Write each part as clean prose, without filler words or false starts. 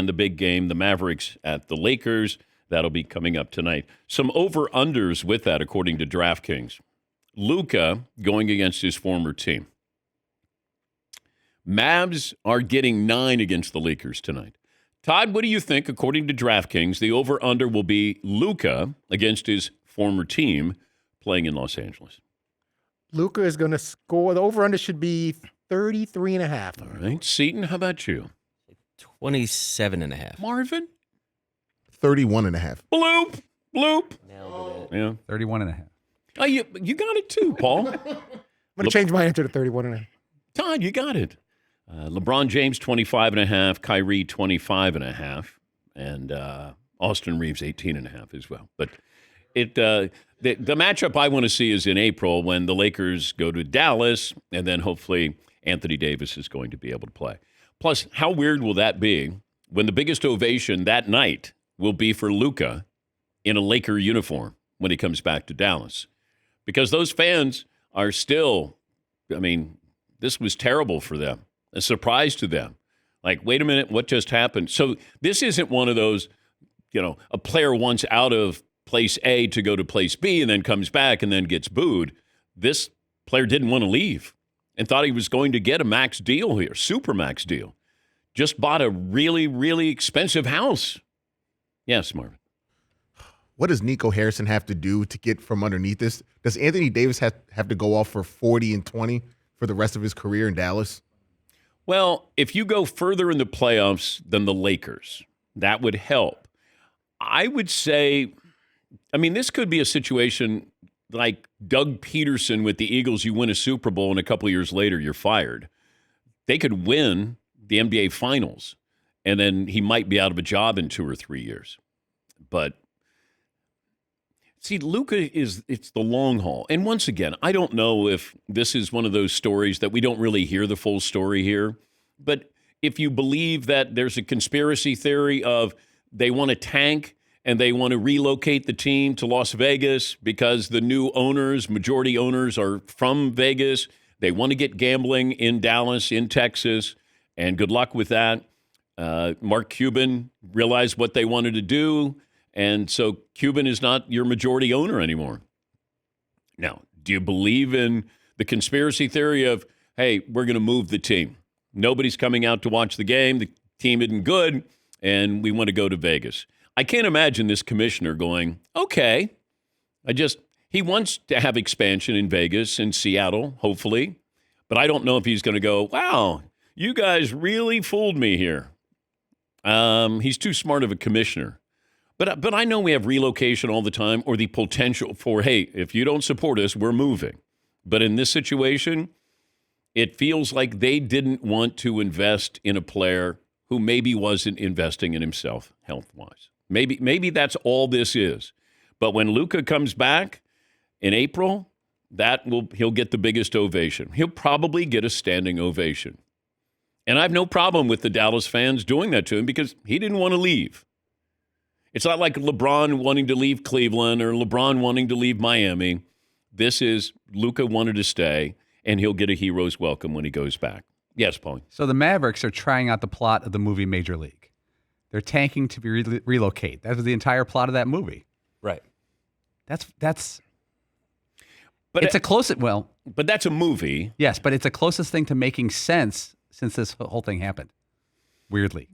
and the big game, the Mavericks at the Lakers. That'll be coming up tonight. Some over-unders with that, according to DraftKings. Luca going against his former team. Mavs are getting 9 against the Lakers tonight. Todd, what do you think, according to DraftKings, the over-under will be Luca against his former team playing in Los Angeles? Luca is going to score. The over-under should be 33.5. All right. Seton, how about you? 27.5. Marvin? 31.5. Bloop. Nailed it. Yeah. 31.5. Oh, you got it too, Paul. I'm going to change my answer to 31.5. Todd, you got it. LeBron James, 25.5. Kyrie, 25.5. And Austin Reeves, 18.5 as well. But the matchup I want to see is in April when the Lakers go to Dallas, and then hopefully Anthony Davis is going to be able to play. Plus, how weird will that be when the biggest ovation that night will be for Luka in a Laker uniform when he comes back to Dallas? Because those fans are still, this was terrible for them, a surprise to them. Like, wait a minute, what just happened? So this isn't one of those, a player wants out of place A to go to place B and then comes back and then gets booed. This player didn't want to leave and thought he was going to get a max deal here, super max deal. Just bought a really, really expensive house. Yes, Marvin. What does Nico Harrison have to do to get from underneath this? Does Anthony Davis have to go off for 40 and 20 for the rest of his career in Dallas? Well, if you go further in the playoffs than the Lakers, that would help. I would say, this could be a situation like Doug Peterson with the Eagles. You win a Super Bowl and a couple of years later you're fired. They could win the NBA Finals, and then he might be out of a job in 2 or 3 years. But see, Luka it's the long haul. And once again, I don't know if this is one of those stories that we don't really hear the full story here. But if you believe that there's a conspiracy theory of they want to tank and they want to relocate the team to Las Vegas because the new owners, majority owners, are from Vegas. They want to get gambling in Dallas, in Texas, and good luck with that. Mark Cuban realized what they wanted to do. And so Cuban is not your majority owner anymore. Now, do you believe in the conspiracy theory of, hey, we're going to move the team? Nobody's coming out to watch the game. The team isn't good, and we want to go to Vegas. I can't imagine this commissioner going, okay, he wants to have expansion in Vegas and Seattle, hopefully. But I don't know if he's going to go, wow, you guys really fooled me here. He's too smart of a commissioner. But I know we have relocation all the time, or the potential for, hey, if you don't support us, we're moving. But in this situation, it feels like they didn't want to invest in a player who maybe wasn't investing in himself health-wise. Maybe that's all this is. But when Luka comes back in April, he'll get the biggest ovation. He'll probably get a standing ovation. And I have no problem with the Dallas fans doing that to him because he didn't want to leave. It's not like LeBron wanting to leave Cleveland or LeBron wanting to leave Miami. This is Luka wanted to stay, and he'll get a hero's welcome when he goes back. Yes, Paul. So the Mavericks are trying out the plot of the movie Major League. They're tanking to relocate. That was the entire plot of that movie. Right. That's. But it's a close. Well, but that's a movie. Yes, but it's the closest thing to making sense since this whole thing happened. Weirdly.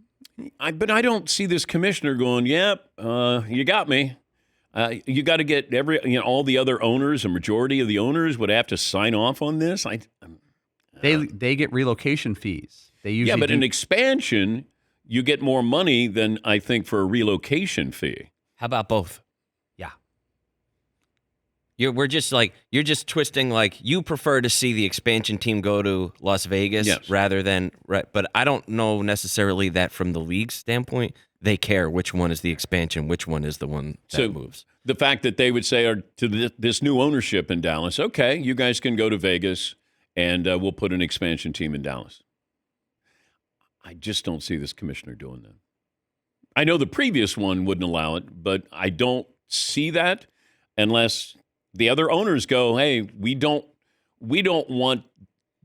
But I don't see this commissioner going, yep, you got me. You got to get all the other owners, a majority of the owners would have to sign off on this. They get relocation fees. They usually but in expansion, you get more money than I think for a relocation fee. How about both? Yeah. You're just twisting, like, you prefer to see the expansion team go to Las Vegas rather than, right? But I don't know necessarily that from the league's standpoint, they care which one is the expansion, which one is the one that moves. The fact that they would say to this new ownership in Dallas, okay, you guys can go to Vegas and we'll put an expansion team in Dallas. I just don't see this commissioner doing that. I know the previous one wouldn't allow it, but I don't see that unless the other owners go, hey, we don't want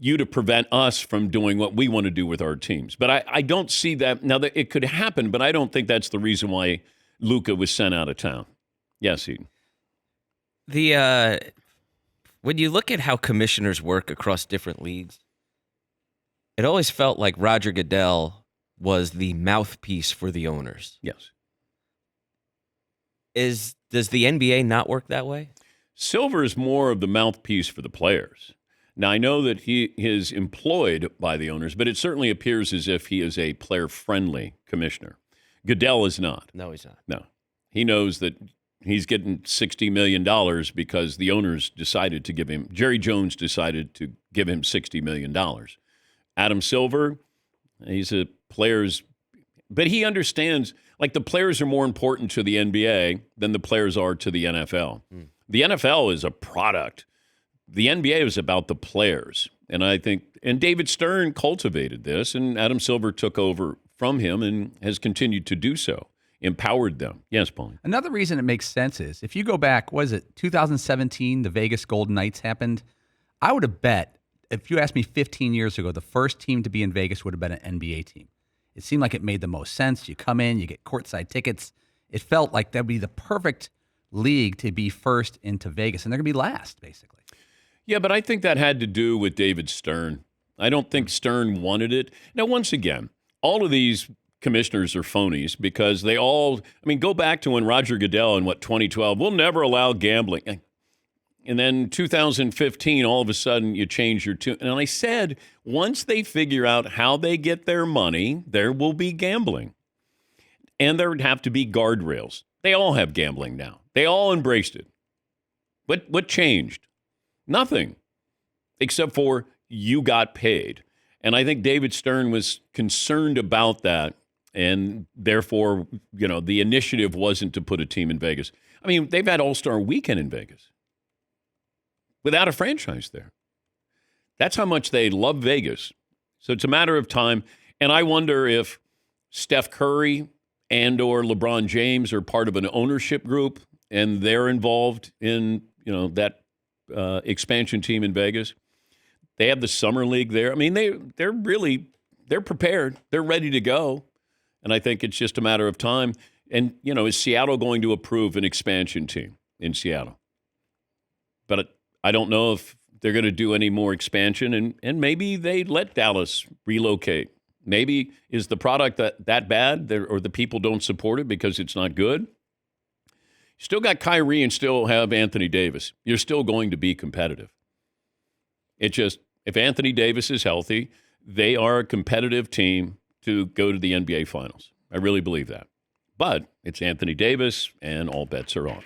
you to prevent us from doing what we want to do with our teams. But I don't see that. Now, that it could happen, but I don't think that's the reason why Luca was sent out of town. Yes, Eden. When you look at how commissioners work across different leagues, it always felt like Roger Goodell was the mouthpiece for the owners. Yes. Does the NBA not work that way? Silver is more of the mouthpiece for the players. Now, I know that he is employed by the owners, but it certainly appears as if he is a player-friendly commissioner. Goodell is not. No, he's not. No. He knows that he's getting $60 million because the owners decided to give him, Jerry Jones decided to give him $60 million. Adam Silver, he's a player's, but he understands, like the players are more important to the NBA than the players are to the NFL. The NFL is a product. The NBA is about the players. And I think, and David Stern cultivated this, and Adam Silver took over from him and has continued to do so, empowered them. Yes, Pauline. Another reason it makes sense is if you go back, what is it, 2017, the Vegas Golden Knights happened. I would have bet, if you asked me 15 years ago, the first team to be in Vegas would have been an NBA team. It seemed like it made the most sense. You come in, you get courtside tickets. It felt like that would be the perfect league to be first into Vegas, and they're going to be last, basically. Yeah, but I think that had to do with David Stern. I don't think Stern wanted it. Now, once again, all of these commissioners are phonies because they all, I mean, go back to when Roger Goodell in 2012, we'll never allow gambling. And then 2015, all of a sudden you change your tune. And I said, once they figure out how they get their money, there will be gambling. And there would have to be guardrails. They all have gambling now. They all embraced it. What changed? Nothing. Except for you got paid. And I think David Stern was concerned about that. And therefore, the initiative wasn't to put a team in Vegas. I mean, they've had All-Star Weekend in Vegas without a franchise there. That's how much they love Vegas. So it's a matter of time. And I wonder if Steph Curry and or LeBron James are part of an ownership group and they're involved in, that expansion team in Vegas. They have the summer league there. I mean, they're prepared. They're ready to go. And I think it's just a matter of time. And, is Seattle going to approve an expansion team in Seattle? But I don't know if they're going to do any more expansion, and maybe they let Dallas relocate. Maybe is the product that bad, or the people don't support it because it's not good? You still got Kyrie and still have Anthony Davis. You're still going to be competitive. It just, if Anthony Davis is healthy, they are a competitive team to go to the NBA Finals. I really believe that. But it's Anthony Davis, and all bets are off.